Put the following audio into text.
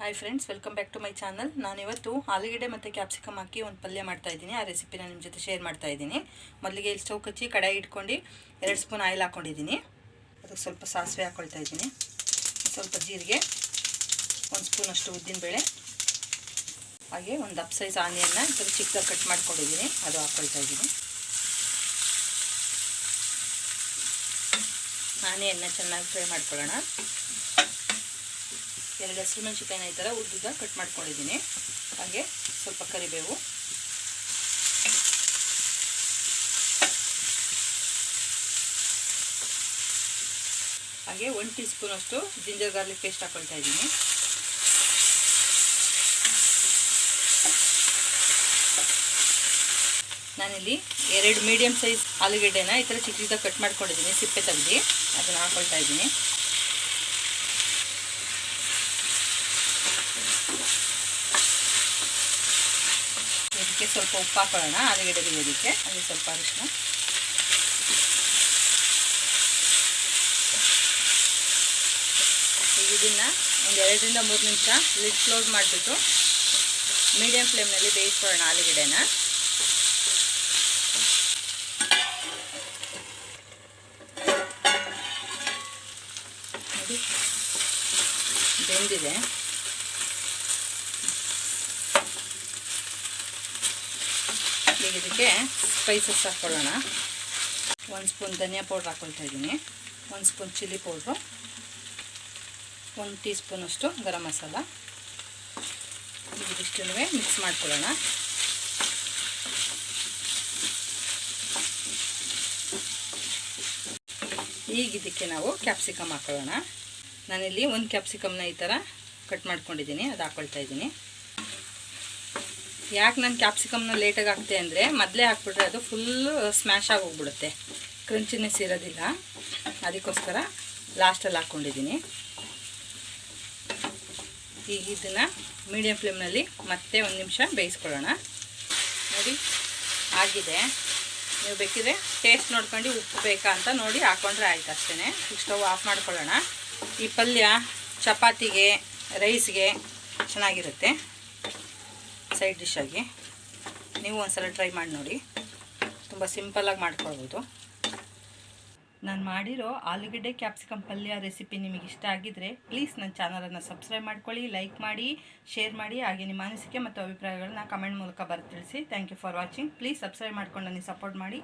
Hi friends, welcome back to my channel. ನಾನಿವತ್ತು ಆಲೂಗಡ್ಡೆ ಮತ್ತು ಕ್ಯಾಪ್ಸಿಕಮ್ ಹಾಕಿ ಒಂದು ಪಲ್ಯ ಮಾಡ್ತಾಯಿದ್ದೀನಿ. ಆ ರೆಸಿಪಿನ ನಿಮ್ಮ ಜೊತೆ ಶೇರ್ ಮಾಡ್ತಾಯಿದ್ದೀನಿ. ಮೊದಲಿಗೆ ಇಲ್ಲಿ ಸ್ಟವ್ ಕಚ್ಚಿ ಕಡಾಯಿ ಇಟ್ಕೊಂಡು 2 ಸ್ಪೂನ್ ಆಯಿಲ್ ಹಾಕ್ಕೊಂಡಿದ್ದೀನಿ. ಅದಕ್ಕೆ ಸ್ವಲ್ಪ ಸಾಸಿವೆ ಹಾಕ್ಕೊಳ್ತಾ ಇದ್ದೀನಿ, ಸ್ವಲ್ಪ ಜೀರಿಗೆ, 1 ಸ್ಪೂನಷ್ಟು ಉದ್ದಿನಬೇಳೆ, ಹಾಗೆ ಒಂದು ದಪ್ಪ ಸೈಜ್ ಆನಿಯನ್ನ ಈ ಥರ ಚಿಕ್ಕದಾಗಿ ಕಟ್ ಮಾಡ್ಕೊಂಡಿದ್ದೀನಿ, ಅದು ಹಾಕ್ಕೊಳ್ತಾ ಇದ್ದೀನಿ. ಆನಿಯನ್ನ ಚೆನ್ನಾಗಿ ಫ್ರೈ ಮಾಡ್ಕೊಳ್ಳೋಣ. 2 ಹಸಿಮೆಣಸಿನಕಾಯಿನ ಈ ಥರ ಉದ್ದುದ ಕಟ್ ಮಾಡ್ಕೊಂಡಿದ್ದೀನಿ. ಹಾಗೆ ಸ್ವಲ್ಪ ಕರಿಬೇವು, ಹಾಗೆ 1 ಟೀ ಸ್ಪೂನಷ್ಟು ಜಿಂಜರ್ ಗಾರ್ಲಿಕ್ ಪೇಸ್ಟ್ ಹಾಕ್ಕೊಳ್ತಾ ಇದ್ದೀನಿ. ನಾನಿಲ್ಲಿ 2 ಮೀಡಿಯಮ್ ಸೈಜ್ ಆಲೂಗಡ್ಡೆನ ಈ ಥರ ಚಿಕ್ಕ ಚಿಕ್ಕದಾಗಿ ಕಟ್ ಮಾಡ್ಕೊಂಡಿದ್ದೀನಿ, ಸಿಪ್ಪೆ ತೆಗೆದು ಅದನ್ನು ಹಾಕ್ಕೊಳ್ತಾ ಇದ್ದೀನಿ. ಇದಕ್ಕೆ ಸ್ವಲ್ಪ ಉಪ್ಪು ಹಾಕೊಳ್ಳೋಣ, ಆಲೂಗಡ್ಡೆ ಬೇಯೋದಕ್ಕೆ. ಹಾಗೆ ಸ್ವಲ್ಪ ಅರಿಶಿನ, ಈಗ ಇದನ್ನು ಒಂದು 2 ರಿಂದ 3 ನಿಮಿಷ ಲಿಡ್ ಕ್ಲೋಸ್ ಮಾಡಿಬಿಟ್ಟು ಮೀಡಿಯಮ್ ಫ್ಲೇಮ್ನಲ್ಲಿ ಬೇಯಿಸ್ಕೊಳ್ಳೋಣ ಆಲೂಗಡ್ಡೆನ. ನೋಡಿ, ಬೆಂದಿದೆ. ಈಗ ಇದಕ್ಕೆ ಸ್ಪೈಸಸ್ ಹಾಕ್ಕೊಳ್ಳೋಣ. 1 ಸ್ಪೂನ್ ಧನಿಯಾ ಪೌಡ್ರ್ ಹಾಕ್ಕೊಳ್ತಾ ಇದ್ದೀನಿ, 1 ಸ್ಪೂನ್ ಚಿಲ್ಲಿ ಪೌಡ್ರು, 1 ಟೀ ಸ್ಪೂನಷ್ಟು ಗರಂ ಮಸಾಲ. ಇದಿಷ್ಟನ್ನು ಮಿಕ್ಸ್ ಮಾಡ್ಕೊಳ್ಳೋಣ. ಈಗ ಇದಕ್ಕೆ ನಾವು ಕ್ಯಾಪ್ಸಿಕಮ್ ಹಾಕ್ಕೊಳ್ಳೋಣ. ನಾನಿಲ್ಲಿ 1 ಕ್ಯಾಪ್ಸಿಕಮ್ನ ಈ ಥರ ಕಟ್ ಮಾಡ್ಕೊಂಡಿದ್ದೀನಿ, ಅದು ಹಾಕ್ಕೊಳ್ತಾ ಇದ್ದೀನಿ. ಯಾಕೆ ನಾನು ಕ್ಯಾಪ್ಸಿಕಮ್ನ ಲೇಟಾಗಿ ಹಾಕ್ತೆ ಅಂದರೆ, ಮೊದಲೇ ಹಾಕ್ಬಿಟ್ರೆ ಅದು ಫುಲ್ಲು ಸ್ಮ್ಯಾಶ್ ಆಗಿ ಹೋಗ್ಬಿಡುತ್ತೆ, ಕ್ರಂಚಿನೆಸ್ ಇರೋದಿಲ್ಲ. ಅದಕ್ಕೋಸ್ಕರ ಲಾಸ್ಟಲ್ಲಿ ಹಾಕ್ಕೊಂಡಿದ್ದೀನಿ. ಈಗ ಇದನ್ನು ಮೀಡಿಯಮ್ ಫ್ಲೇಮ್ನಲ್ಲಿ ಮತ್ತೆ 1 ನಿಮಿಷ ಬೇಯಿಸ್ಕೊಳ್ಳೋಣ. ನೋಡಿ, ಆಗಿದೆ. ನೀವು ಬೇಕಿದ್ರೆ ಟೇಸ್ಟ್ ನೋಡ್ಕೊಂಡು ಉಪ್ಪು ಬೇಕಾ ಅಂತ ನೋಡಿ ಹಾಕ್ಕೊಂಡ್ರೆ ಆಯ್ತು, ಅಷ್ಟೇ. ಈಗ ಸ್ಟವ್ ಆಫ್ ಮಾಡ್ಕೊಳ್ಳೋಣ. ಈ ಪಲ್ಯ ಚಪಾತಿಗೆ, ರೈಸ್ಗೆ ಚೆನ್ನಾಗಿರುತ್ತೆ, ಸೈಡ್ ಡಿಶ್ ಆಗಿ. ನೀವು ಒಂದ್ಸಲ ಟ್ರೈ ಮಾಡಿ ನೋಡಿ, ತುಂಬ ಸಿಂಪಲ್ಲಾಗಿ ಮಾಡ್ಕೊಳ್ಬೋದು. ನಾನು ಮಾಡಿರೋ ಆಲೂಗಡ್ಡೆ ಕ್ಯಾಪ್ಸಿಕಮ್ ಪಲ್ಯ ರೆಸಿಪಿ ನಿಮಗೆ ಇಷ್ಟ ಆಗಿದ್ದರೆ ಪ್ಲೀಸ್ ನನ್ನ ಚಾನಲನ್ನು ಸಬ್ಸ್ಕ್ರೈಬ್ ಮಾಡ್ಕೊಳ್ಳಿ, ಲೈಕ್ ಮಾಡಿ, ಶೇರ್ ಮಾಡಿ. ಹಾಗೆ ನಿಮ್ಮ ಅನಿಸಿಕೆ ಮತ್ತು ಅಭಿಪ್ರಾಯಗಳನ್ನ ಕಮೆಂಟ್ ಮೂಲಕ ಬರೆದು ತಿಳಿಸಿ. Thank you for watching. Please subscribe ಮಾಡ್ಕೊಂಡು ನನಗೆ ಸಪೋರ್ಟ್ ಮಾಡಿ.